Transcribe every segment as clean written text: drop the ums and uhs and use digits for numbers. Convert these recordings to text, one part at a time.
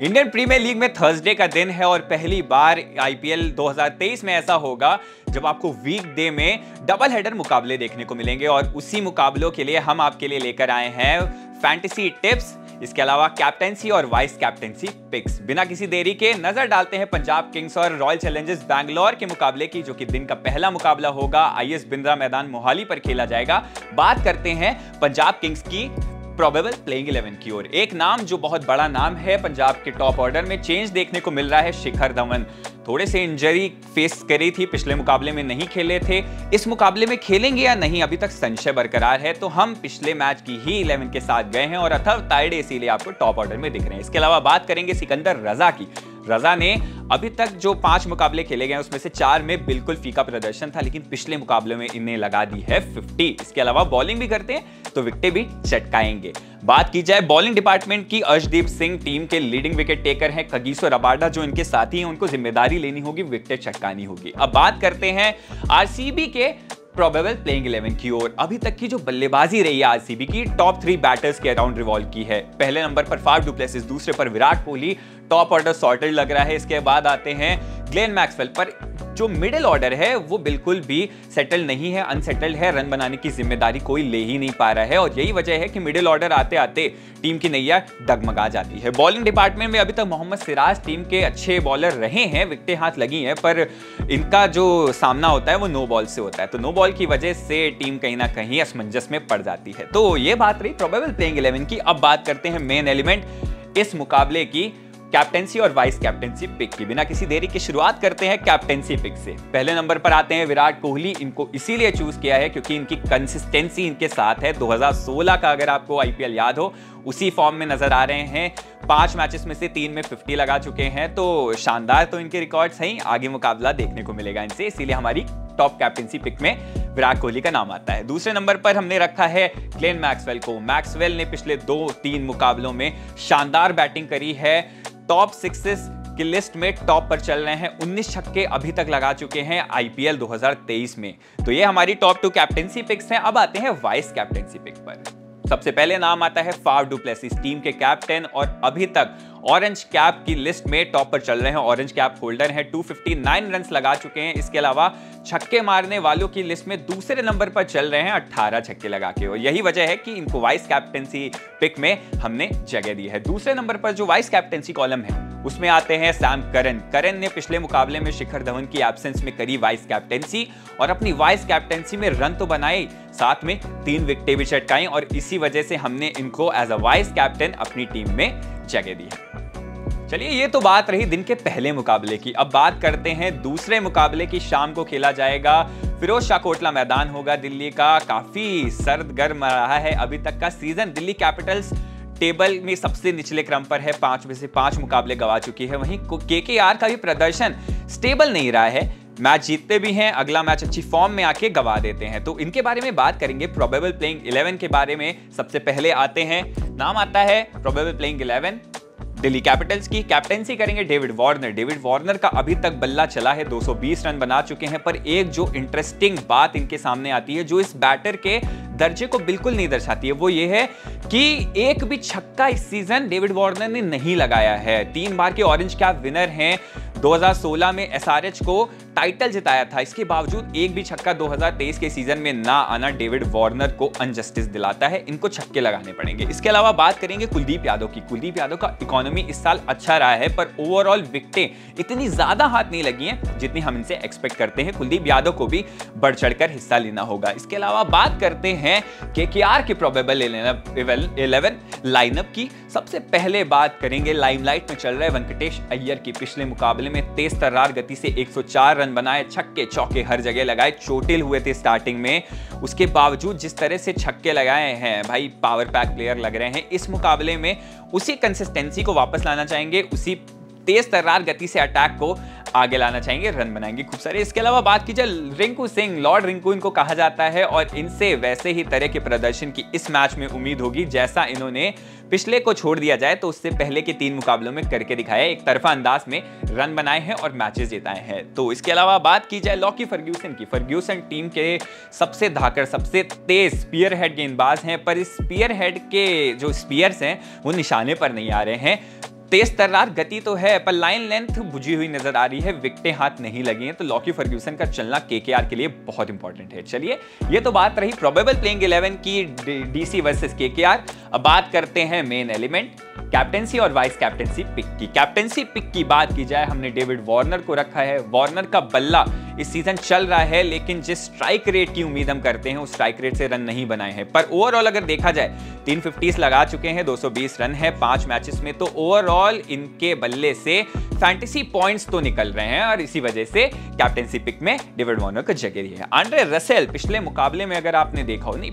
Indian premiere league में Thursday का दिन है और पहली बार आईपीएल 2023 में ऐसा होगा जब आपको वीकडे में डबल हेडर मुकाबले देखने को मिलेंगे और उसी मुकाबलों के लिए हम आपके लिए लेकर आए हैं फैंटेसी टिप्स, इसके अलावा कैप्टेंसी और वाइस कैप्टेंसी पिक्स। बिना किसी देरी के नजर डालते हैं पंजाब किंग्स और रॉयल चैलेंजर्स बैंगलोर के मुकाबले की, जो कि दिन का पहला मुकाबला होगा आईएस बिंद्रा मैदान मोहाली पर खेला जाएगा। बात करते हैं पंजाब किंग्स की प्रोबेबल प्लेइंग 11 की ओर। एक नाम जो बहुत बड़ा नाम है पंजाब के टॉप ऑर्डर में, चेंज देखने को मिल रहा है। शिखर धवन थोड़े से इंजरी फेस करी थी, पिछले मुकाबले में नहीं खेले थे। इस मुकाबले में खेलेंगे या नहीं अभी तक संशय बरकरार है, तो हम पिछले मैच की ही 11 के साथ गए हैं और अथर्व तायडे इसीलिए आपको टॉप ऑर्डर में दिख रहे हैं। इसके अलावा बात करेंगे सिकंदर रजा की। रजा ने अभी तक जो 5 मुकाबले खेले गए उसमें से 4 में बिल्कुल फीका प्रदर्शन था, लेकिन पिछले मुकाबले में इन्हें लगा दी है 50। इसके अलावा बॉलिंग भी करते हैं तो विकेटें भी चटकाएंगे। बात की जाए बॉलिंग डिपार्टमेंट की, अर्शदीप सिंह टीम के लीडिंग विकेट टेकर हैं। कगिसो रबाडा जो इनके साथी हैं, उनको जिम्मेदारी लेनी होगी, विकेटें चटकानी होगी। अब बात करते हैं आरसीबी के प्रोबेबल प्लेइंग 11 की ओर। अभी तक की जो बल्लेबाजी रही है आरसीबी की, टॉप 3 बैटर्स के अराउंड रिवॉल्व की है। पहले नंबर पर फाफ डु प्लेसिस, दूसरे पर Virat Kohli, top order sorted लग रहा है। इसके बाद आते हैं ग्लेन मैक्सवेल, पर जो मिडिल ऑर्डर है वो बिल्कुल भी सेटल नहीं है, अनसेटल्ड है। रन बनाने की जिम्मेदारी कोई ले ही नहीं पा रहा है और यही वजह है कि मिडिल ऑर्डर आते आते टीम की नैया डगमगा जाती है। बॉलिंग डिपार्टमेंट में अभी तक मोहम्मद सिराज टीम के अच्छे बॉलर रहे हैं, विकेटें हाथ लगी हैं, पर इनका जो सामना होता है वो नो बॉल से होता है, तो नो बॉल की वजह से टीम कहीं ना कहीं असमंजस में पड़ जाती है। तो ये बात रही प्रोबेबल प्लेइंग 11 की। अब बात करते हैं मेन एलिमेंट इस मुकाबले की, कैप्टेंसी और वाइस कैप्टेंसी पिक की। बिना किसी देरी की शुरुआत करते हैं कैप्टेंसी पिक से। पहले नंबर पर आते हैं विराट कोहली। इनको इसीलिए चूज किया है क्योंकि इनकी कंसिस्टेंसी इनके साथ है। 2016 का अगर आपको आईपीएल याद हो, उसी फॉर्म में नजर आ रहे हैं। 5 मैचेस में से 3 में 50 लगा चुके हैं, तो शानदार तो इनके रिकॉर्ड्स हैं। आगे मुकाबला देखने को मिलेगा इनसे, इसीलिए हमारी टॉप कैप्टेंसी पिक में विराट कोहली का नाम आता है। दूसरे नंबर पर हमने रखा है ग्लेन मैक्सवेल को। मैक्सवेल ने पिछले 2-3 मुकाबलों में शानदार बैटिंग करी है। टॉप 6 की लिस्ट में टॉप पर चल रहे हैं। 19 छक्के अभी तक लगा चुके हैं आईपीएल 2023 में। तो ये हमारी टॉप 2 कैप्टेंसी पिक्स हैं। अब आते हैं वाइस कैप्टेंसी पिक पर। सबसे पहले नाम आता है फाफ डु प्लेसिस, टीम के कैप्टन और अभी तक ऑरेंज कैप की लिस्ट में टॉप पर चल रहे हैं। ऑरेंज कैप होल्डर हैं, 259 रन लगा चुके हैं। इसके अलावा छक्के मारने वालों की लिस्ट में दूसरे नंबर पर चल रहे हैं, 18 छक्के लगा के। और यही वजह है कि इनको वाइस कैप्टेंसी पिक में हमने जगह दी है। दूसरे नंबर पर जो वाइस कैप्टेंसी कॉलम है उसमें आते हैं सैम करन। करन ने पिछले मुकाबले में शिखर धवन की एब्सेंस में करी वाइस कैप्टेंसी और अपनी वाइस कैप्टेंसी में रन तो बनाए, साथ में 3 विकेटें भी चटकाई और इसी वजह से हमने इनको एज अ वाइस कैप्टन अपनी टीम में जगह दी है। चलिए, ये तो बात रही दिन के पहले मुकाबले की। अब बात करते हैं दूसरे मुकाबले की। शाम को खेला जाएगा, फिरोज शाह कोटला मैदान होगा दिल्ली का। काफी सर्द गर्म रहा है अभी तक का सीजन। दिल्ली कैपिटल्स टेबल में सबसे निचले क्रम पर है, 5 में से 5 मुकाबले गवा चुकी है। वहीं केकेआर का भी प्रदर्शन स्टेबल नहीं रहा है, मैच जीतते भी हैं, अगला मैच अच्छी फॉर्म में आके गवा देते हैं। तो इनके बारे में बात करेंगे, प्रोबेबल प्लेइंग 11 के बारे में। सबसे पहले आते हैं, नाम आता है प्रोबेबल प्लेइंग 11 दिल्ली कैपिटल्स की। कैप्टेंसी करेंगे डेविड वार्नर। डेविड वार्नर का अभी तक बल्ला चला है, 220 रन बना चुके हैं। पर एक जो इंटरेस्टिंग बात इनके सामने आती है, जो इस बैटर के दर्जे को बिल्कुल नहीं दर्शाती है, वो ये है कि एक भी छक्का इस सीजन डेविड वार्नर ने नहीं लगाया है। 3 बार के ऑरेंज कैप विनर हैं। 2016 में एसआरएच को टाइटल जिताया था, इसके बावजूद एक भी छक्का 2023 के सीजन में ना आना डेविड वार्नर को अनजस्टिस दिलाता है। इनको छक्के लगाने पड़ेंगे। इसके अलावा बात करेंगे कुलदीप यादव की। कुलदीप यादव का इकोनॉमी इस साल अच्छा रहा है, पर ओवरऑल विकेटें इतनी ज्यादा हाथ नहीं लगी हैं जितनी हम इनसे एक्सपेक्ट करते हैं। कुलदीप यादव को भी बढ़ चढ़कर हिस्सा लेना होगा। इसके अलावा बात करते हैं केकेआर के प्रोबेबल 11 लाइनअप की। सबसे पहले बात करेंगे, लाइमलाइट में चल रहे वेंकटेश अय्यर की। पिछले मुकाबले में तेज तर्रार गति से 104 रन बनाए, छक्के चौके हर जगह लगाए। चोटिल हुए थे स्टार्टिंग में, उसके बावजूद जिस तरह से छक्के लगाए हैं भाई, पावर पैक प्लेयर लग रहे हैं। इस मुकाबले में उसी कंसिस्टेंसी को वापस लाना चाहेंगे, उसी तेज तर्रार गति से अटैक को आगे लाना चाहेंगे, रन बनाएंगे खूब सारे। इसके अलावा बात की जाए रिंकू सिंह, लॉर्ड रिंकू इनको कहा जाता है और इनसे वैसे ही तरह के प्रदर्शन की इस मैच में उम्मीद होगी जैसा इन्होंने पिछले को छोड़ दिया जाए तो उससे पहले के 3 मुकाबलों में करके दिखाया। एक तरफा अंदाज में रन बनाए हैं और मैचेस जिताए हैं। तो इसके अलावा बात की जाए लॉकी फर्ग्यूसन की। फर्ग्यूसन टीम के सबसे धाकड़, सबसे तेज स्पीयर हेड गेंदबाज हैं, पर इस स्पीयर हेड के जो स्पीयर्स हैं वो निशाने पर नहीं आ रहे हैं। तेज तर्रार गति तो है पर लाइन लेंथ बुझी हुई नजर आ रही है, विकेटें हाथ नहीं लगी हैं, तो लॉकी फर्ग्यूसन का चलना केकेआर के लिए बहुत इंपॉर्टेंट है। चलिए ये तो बात रही प्रोबेबल प्लेइंग 11 की डीसी वर्सेस केकेआर। अब बात करते हैं मेन एलिमेंट कैप्टेंसी और वाइस कैप्टेंसी पिक की। कैप्टेंसी पिक की बात की जाए, हमने डेविड वार्नर को रखा है। वार्नर का बल्ला इस सीजन चल रहा है, लेकिन जिस स्ट्राइक रेट की उम्मीद हम करते हैं उस स्ट्राइक रेट से रन नहीं बनाए हैं। पर ओवरऑल अगर देखा जाए 350 लगा चुके हैं, 220 रन है 5 मैचेस में, तो ओवरऑल इनके बल्ले से फैंटेसी पॉइंट्स तो निकल रहे हैं और इसी वजह से कैप्टेंसी पिक में डेविड वार्नर को जगह दी है। आंड्रे रसेल पिछले मुकाबले में अगर आपने देखा हो, नहीं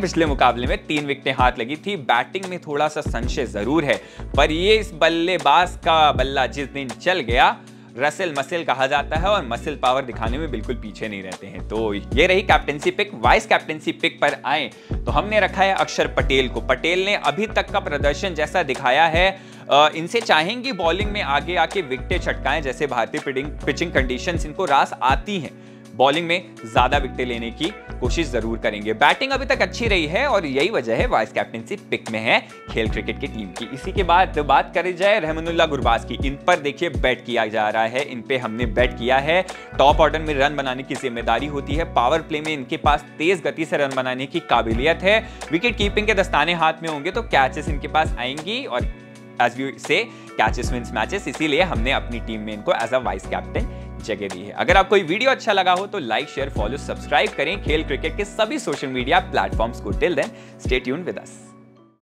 पिछले मुकाबले में 3 विकेटें हाथ लगी थी। बैटिंग में थोड़ा सा संशय जरूर है, पर ये इस बल्लेबाज का बल्ला जिस दिन चल गया, रसेल मसल कहा जाता है और मसल पावर दिखाने में बिल्कुल पीछे नहीं रहते हैं। तो ये रही captaincy pick. Vice captaincy pick पर आए तो हमने रखा है अक्षर पटेल को। पटेल ने अभी तक का प्रदर्शन जैसा दिखाया है, इनसे चाहेंगे बॉलिंग में आगे आके विकेटें छटकाएं, जैसे भारतीय पिचिंग कंडीशंस इनको रास आती हैं, बॉलिंग में ज्यादा विकेटें लेने की कोशिश जरूर करेंगे। बैटिंग अभी तक अच्छी रही है और यही वजह है वाइस कैप्टेंसी पिक में है खेल क्रिकेट की टीम की। इसी के बाद बात करी जाए रहमानुल्लाह गुरबाज की। इन पर देखिए बेट किया जा रहा है, इन पे हमने बेट किया है। टॉप ऑर्डर में रन बनाने की जिम्मेदारी होती है, पावर प्ले में इनके पास तेज गति से रन बनाने की काबिलियत है, विकेट कीपिंग के दस्ताने हाथ में होंगे तो कैचेस इनके पास आएंगी और एज वी से कैचेस विंस मैचेस, इसीलिए हमने अपनी टीम में इनको एज अ वाइस कैप्टन जगह दी है। अगर आपको ये वीडियो अच्छा लगा हो तो लाइक शेयर फॉलो सब्सक्राइब करें खेल क्रिकेट के सभी सोशल मीडिया प्लेटफॉर्म्स को। Till then stay tuned with us.